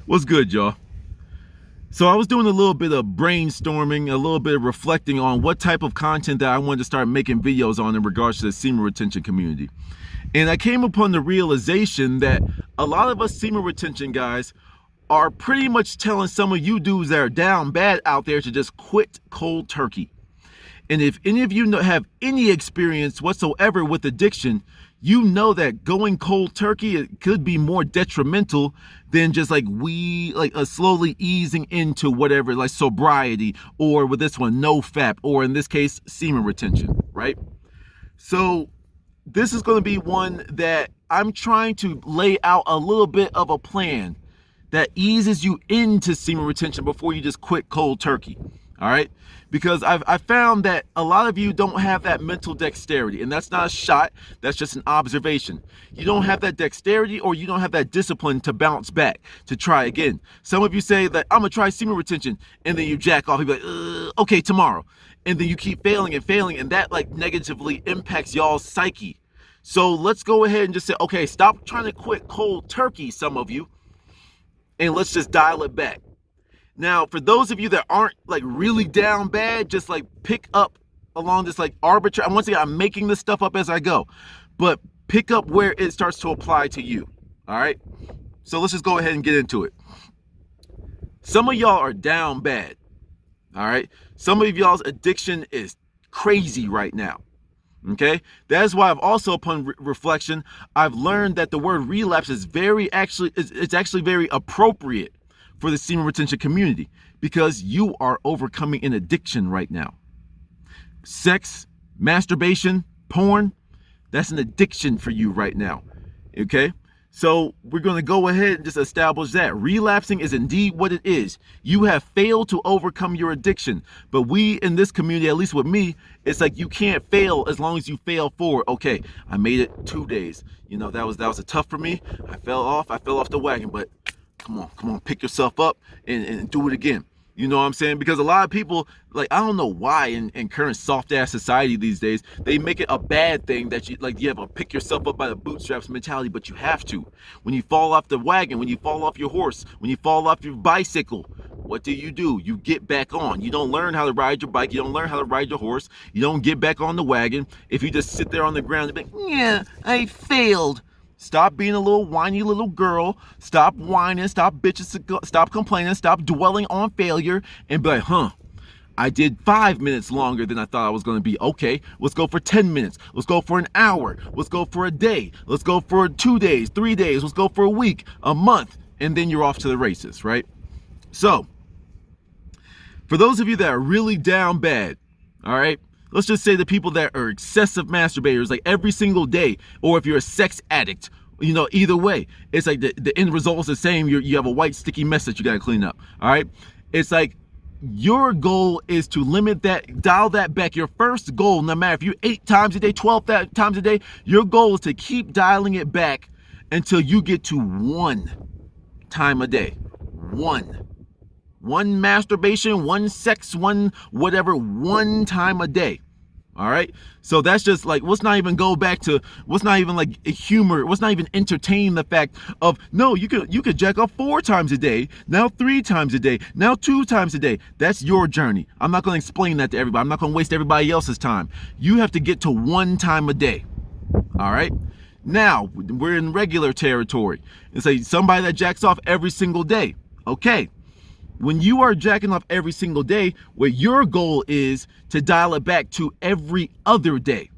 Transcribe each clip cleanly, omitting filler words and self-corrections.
What's good, y'all? So I was doing a little bit of brainstorming, a little bit of reflecting on what type of content that I wanted to start making videos on in regards to the semen retention community. And I came upon the realization that a lot of us semen retention guys are pretty much telling some of you dudes that are down bad out there to just quit cold turkey. And if any of you have any experience whatsoever with addiction, you know that going cold turkey, it could be more detrimental than just slowly easing into whatever, like sobriety, or with this one, no FAP, or in this case, semen retention, right? So this is going to be one that I'm trying to lay out a little bit of a plan that eases you into semen retention before you just quit cold turkey. All right, because I've found that a lot of you don't have that mental dexterity, and that's not a shot, that's just an observation. You don't have that dexterity, or you don't have that discipline to bounce back, to try again. Some of you say that I'm gonna try semen retention, and then you jack off, you be like, okay, tomorrow. And then you keep failing, and that like negatively impacts y'all's psyche. So let's go ahead and just say, okay, stop trying to quit cold turkey, some of you, and let's just dial it back. Now, for those of you that aren't like really down bad, just like pick up along this like arbitrary, once again, I'm making this stuff up as I go, but pick up where it starts to apply to you. All right. So let's just go ahead and get into it. Some of y'all are down bad. All right. Some of y'all's addiction is crazy right now. Okay. That's why I've also, upon reflection, I've learned that the word relapse is it's actually very appropriate for the semen retention community, because you are overcoming an addiction right now. Sex, masturbation, porn, that's an addiction for you right now. Okay? So we're going to go ahead and just establish that. Relapsing is indeed what it is. You have failed to overcome your addiction. But we in this community, at least with me, it's like you can't fail as long as you fail forward. Okay, I made it 2 days. You know, that was a tough for me. I fell off the wagon, but come on, pick yourself up and do it again. You know what I'm saying? Because a lot of people, like, I don't know why in current soft ass society these days, they make it a bad thing that you have a pick yourself up by the bootstraps mentality, but you have to. When you fall off the wagon, when you fall off your horse, when you fall off your bicycle, what do? You get back on. You don't learn how to ride your bike. You don't learn how to ride your horse. You don't get back on the wagon. If you just sit there on the ground and be like, yeah, I failed. Stop being a little whiny little girl. Stop whining. Stop bitching. Stop complaining. Stop dwelling on failure and be like, I did 5 minutes longer than I thought I was going to be. Okay, let's go for 10 minutes. Let's go for an hour. Let's go for a day. Let's go for 2 days, 3 days. Let's go for a week, a month. And then you're off to the races, right? So, for those of you that are really down bad, all right, let's just say the people that are excessive masturbators, like every single day, or if you're a sex addict, you know, either way, it's like the end result is the same. You have a white sticky mess that you got to clean up. All right. It's like your goal is to limit that, dial that back. Your first goal, no matter if you're 8 times a day, 12 times a day, your goal is to keep dialing it back until you get to 1 time a day. One masturbation, 1 sex, 1 whatever, 1 time a day. All right. So that's just like, let's not even go back to, let's not even like humor, let's not even entertain the fact of, no, you could jack off 4 times a day, now 3 times a day, now 2 times a day. That's your journey. I'm not going to explain that to everybody. I'm not going to waste everybody else's time. You have to get to 1 time a day. All right. Now we're in regular territory. It's like somebody that jacks off every single day. Okay. When you are jacking off every single day, what your goal is to dial it back to every other day.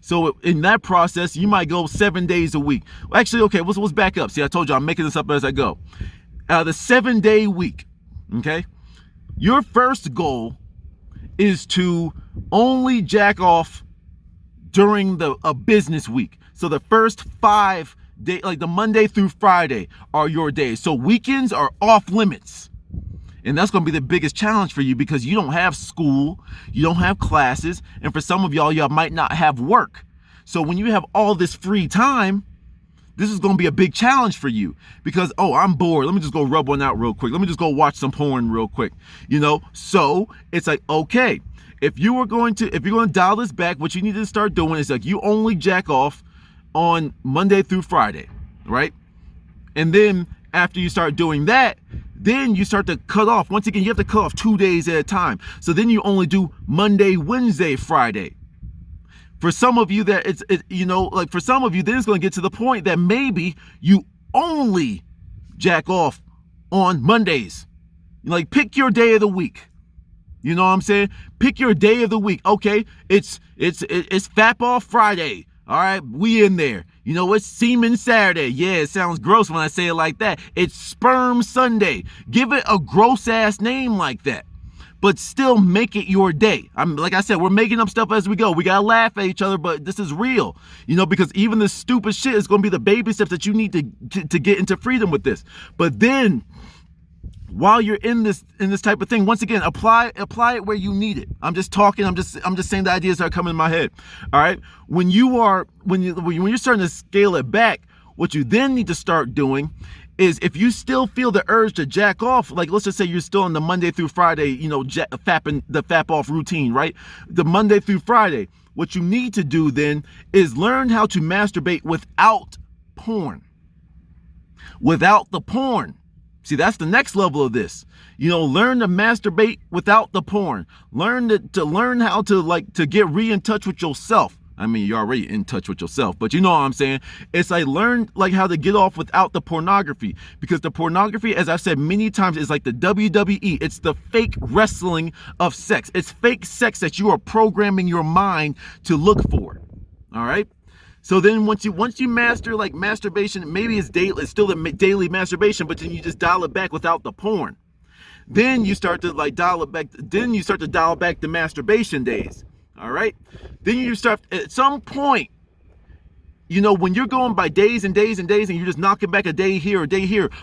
So in that process, you might go 7 days a week. Actually, okay, let's back up. See, I told you I'm making this up as I go. The 7-day week, okay? Your first goal is to only jack off during a business week. So the first 5 days, like the Monday through Friday, are your days. So weekends are off limits. And that's going to be the biggest challenge for you, because you don't have school, you don't have classes, and for some of y'all might not have work. So when you have all this free time, this is going to be a big challenge for you, because, oh, I'm bored. Let me just go rub one out real quick. Let me just go watch some porn real quick. You know, so it's like, okay, if you're going to dial this back, what you need to start doing is like, you only jack off on Monday through Friday, right? And then after you start doing that, Then you start to cut off. Once again, you have to cut off 2 days at a time. So then you only do Monday, Wednesday, Friday. For some of you that for some of you, then it's going to get to the point that maybe you only jack off on Mondays. Like, pick your day of the week. You know what I'm saying? Pick your day of the week. Okay, it's Fap Off Friday. All right, we in there. You know, it's Semen Saturday. Yeah, it sounds gross when I say it like that. It's Sperm Sunday. Give it a gross ass name like that, but still make it your day. Like I said, we're making up stuff as we go. We gotta laugh at each other, but this is real. You know, because even this stupid shit is gonna be the baby steps that you need to get into freedom with this. But then, while you're in this type of thing, once again, apply it where you need it. I'm just talking. I'm just saying the ideas that are coming in my head. All right. When you're starting to scale it back, what you then need to start doing is, if you still feel the urge to jack off, like let's just say you're still on the Monday through Friday, you know, fapping the fap off routine, right? The Monday through Friday. What you need to do then is learn how to masturbate without porn. Without the porn. See, that's the next level of this. You know, learn to masturbate without the porn. Learn to learn how to get in touch with yourself. I mean, you're already in touch with yourself, but you know what I'm saying? It's like, learn like how to get off without the pornography, because the pornography, as I've said many times, is like the WWE. It's the fake wrestling of sex. It's fake sex that you are programming your mind to look for. All right. So then once you master like masturbation, maybe it's daily, it's still the daily masturbation, but then you just dial it back without the porn. Then you start to like dial it back. Then you start to dial back the masturbation days. All right. Then you start at some point, you know, when you're going by days and days and days and you're just knocking back a day here,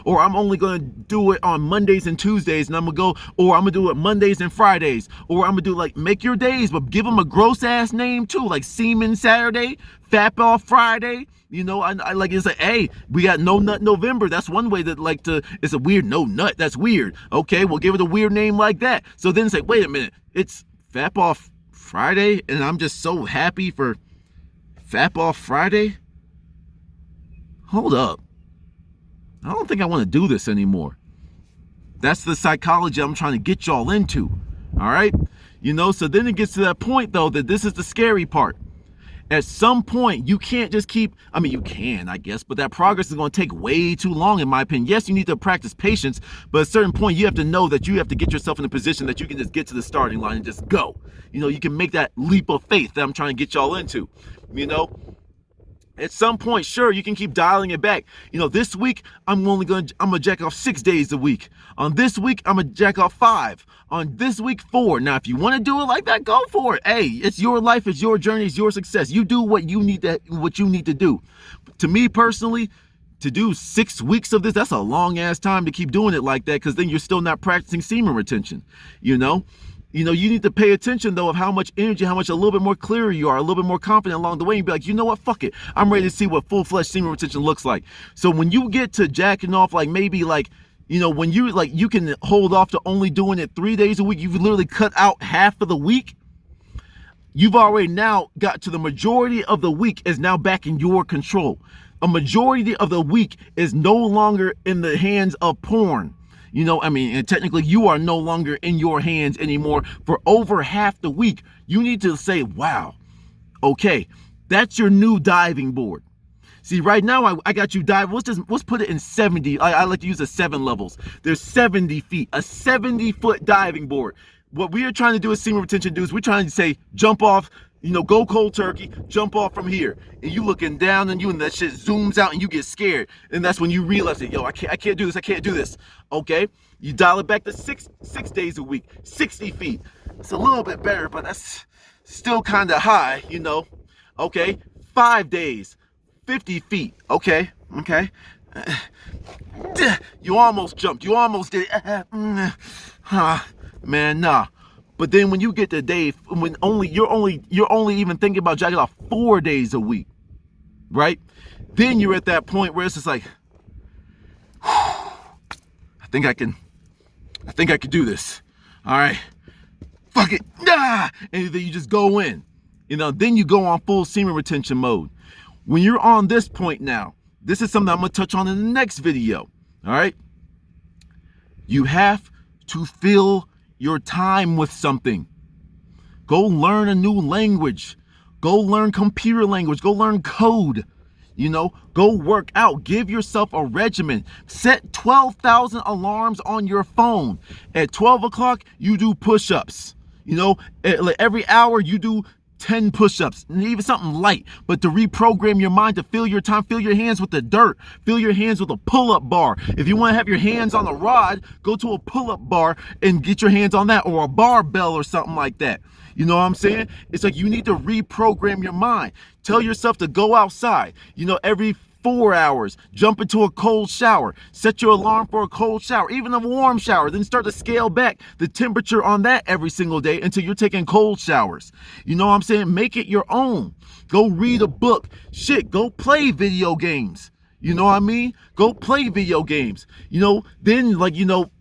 or I'm only going to do it on Mondays and Tuesdays, and I'm going to go, or I'm going to do it Mondays and Fridays, or I'm going to do like, make your days, but give them a gross ass name too, like Semen Saturday, Fap Off Friday. You know, I like, it's like, hey, we got No Nut November. That's one way that it's a weird no nut. That's weird. Okay, we'll give it a weird name like that. So then it's like, wait a minute, it's Fap Off Friday, and I'm just so happy for Fap Off Friday? Hold up. I don't think I want to do this anymore. That's the psychology I'm trying to get y'all into. All right? You know, so then it gets to that point, though, that this is the scary part. At some point, you can't just keep, I mean, you can, I guess, but that progress is going to take way too long, in my opinion. Yes, you need to practice patience, but at a certain point, you have to know that you have to get yourself in a position that you can just get to the starting line and just go. You know, you can make that leap of faith that I'm trying to get y'all into, you know? At some point, sure, you can keep dialing it back. You know, this week, I'm gonna jack off 6 days a week. On this week, I'm gonna jack off 5. On this week, 4. Now, if you want to do it like that, go for it. Hey, it's your life, it's your journey, it's your success. You do what you need to do. To me personally, to do 6 weeks of this, that's a long ass time to keep doing it like that, because then you're still not practicing semen retention, you know? You know, you need to pay attention, though, of how much energy, how much a little bit more clearer you are, a little bit more confident along the way. You'd be like, you know what, fuck it. I'm ready to see what full-fledged semen retention looks like. So when you get to jacking off, like maybe like, you know, when you like, you can hold off to only doing it 3 days a week. You've literally cut out half of the week. You've already now got to the majority of the week is now back in your control. A majority of the week is no longer in the hands of porn. You know, I mean, and technically you are no longer in your hands anymore for over half the week. You need to say, wow, okay, that's your new diving board. See, right now I got you diving. Let's put it in 70. I like to use the 7 levels. There's 70 feet, a 70-foot diving board. What we are trying to do as semen retention dudes, we're trying to say, jump off, you know, go cold turkey, jump off from here. And you looking down and that shit zooms out and you get scared. And that's when you realize that, yo, I can't do this, I can't do this. Okay, you dial it back to six days a week, 60 feet. It's a little bit better, but that's still kind of high, you know. Okay, 5 days, 50 feet. Okay. You almost jumped, you almost did it. Man, nah. But then when you get to day, when you're only even thinking about jacking off 4 days a week, right? Then you're at that point where it's just like, I think I can do this. All right, fuck it, and then you just go in. You know, then you go on full semen retention mode. When you're on this point now, this is something I'm gonna touch on in the next video. All right. You have to fill your time with something. Go learn a new language. Go learn computer language. Go learn code. Go work out. Give yourself a regimen. Set 12,000 alarms on your phone. At 12 o'clock, you do push-ups. Every hour you do 10 push-ups, and even something light, but to reprogram your mind to fill your time, fill your hands with the dirt, fill your hands with a pull-up bar. If you want to have your hands on a rod, go to a pull-up bar and get your hands on that, or a barbell or something like that. You know what I'm saying? It's like you need to reprogram your mind. Tell yourself to go outside, every 4 hours, jump into a cold shower, set your alarm for a cold shower, even a warm shower, then start to scale back the temperature on that every single day until you're taking cold showers. You know what I'm saying? Make it your own. Go read a book. Shit, go play video games. You know what I mean? Go play video games. Then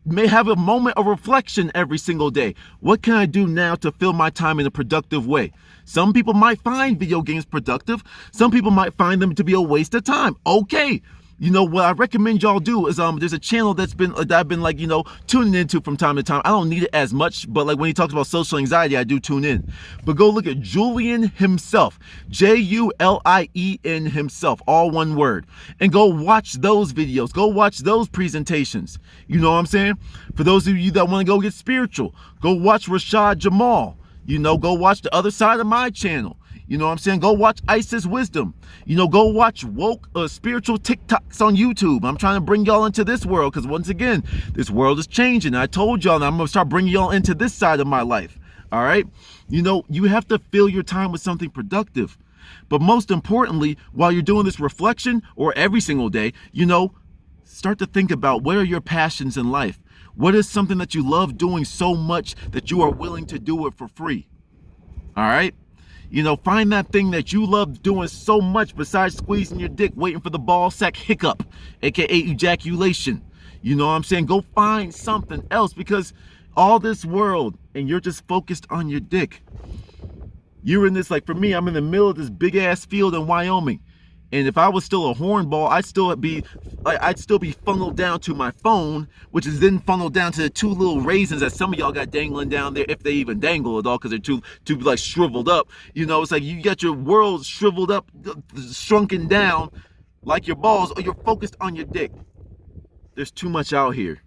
may have a moment of reflection every single day. What can I do now to fill my time in a productive way? Some people might find video games productive. Some people might find them to be a waste of time. Okay. What I recommend y'all do is there's a channel that I've been tuning into from time to time. I don't need it as much, but when he talks about social anxiety, I do tune in. But go look at Julian himself, Julien himself, all one word, and go watch those videos. Go watch those presentations. You know what I'm saying? For those of you that want to go get spiritual, go watch Rashad Jamal. Go watch the other side of my channel. You know what I'm saying? Go watch Isis Wisdom. Go watch woke spiritual TikToks on YouTube. I'm trying to bring y'all into this world because once again, this world is changing. I told y'all that I'm going to start bringing y'all into this side of my life. All right? You have to fill your time with something productive. But most importantly, while you're doing this reflection or every single day, start to think about what are your passions in life? What is something that you love doing so much that you are willing to do it for free? All right? Find that thing that you love doing so much besides squeezing your dick, waiting for the ball sack hiccup, aka ejaculation. You know what I'm saying? Go find something else, because all this world and you're just focused on your dick. You're in this, for me, I'm in the middle of this big ass field in Wyoming. And if I was still a hornball, I'd still be funneled down to my phone, which is then funneled down to the two little raisins that some of y'all got dangling down there, if they even dangle at all, because they're too shriveled up. It's like you got your world shriveled up, shrunken down like your balls, or you're focused on your dick. There's too much out here.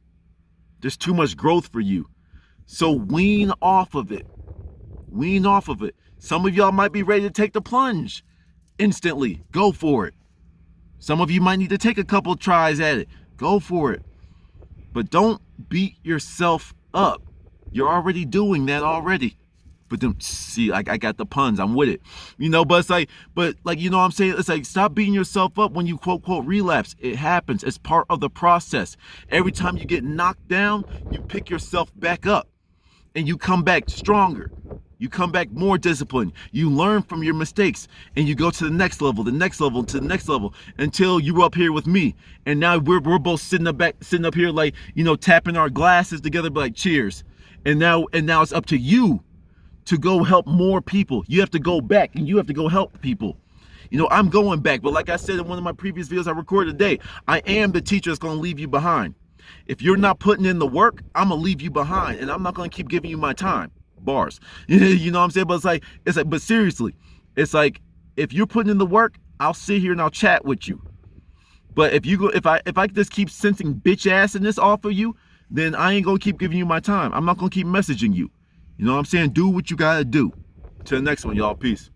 There's too much growth for you. So wean off of it. Wean off of it. Some of y'all might be ready to take the plunge. Instantly, go for it. Some of you might need to take a couple tries at it. Go for it. But don't beat yourself up. You're already doing that already. But then, see, I got the puns. I'm with it. But it's you know what I'm saying? It's like, stop beating yourself up when you quote, relapse. It happens. It's part of the process. Every time you get knocked down, you pick yourself back up and you come back stronger. You come back more disciplined. You learn from your mistakes and you go to the next level, to the next level, until you're up here with me. And now we're both sitting up here tapping our glasses together, but cheers. And now it's up to you to go help more people. You have to go back and you have to go help people. I'm going back, but like I said in one of my previous videos I recorded today, I am the teacher that's going to leave you behind. If you're not putting in the work, I'm going to leave you behind, and I'm not going to keep giving you my time. Bars. You know what I'm saying? But it's like, but seriously, it's like, if you're putting in the work, I'll sit here and I'll chat with you. But if I just keep sensing bitch assness off of you, then I ain't gonna keep giving you my time. I'm not gonna keep messaging you. You know what I'm saying? Do what you gotta do. Till the next one, y'all. Peace.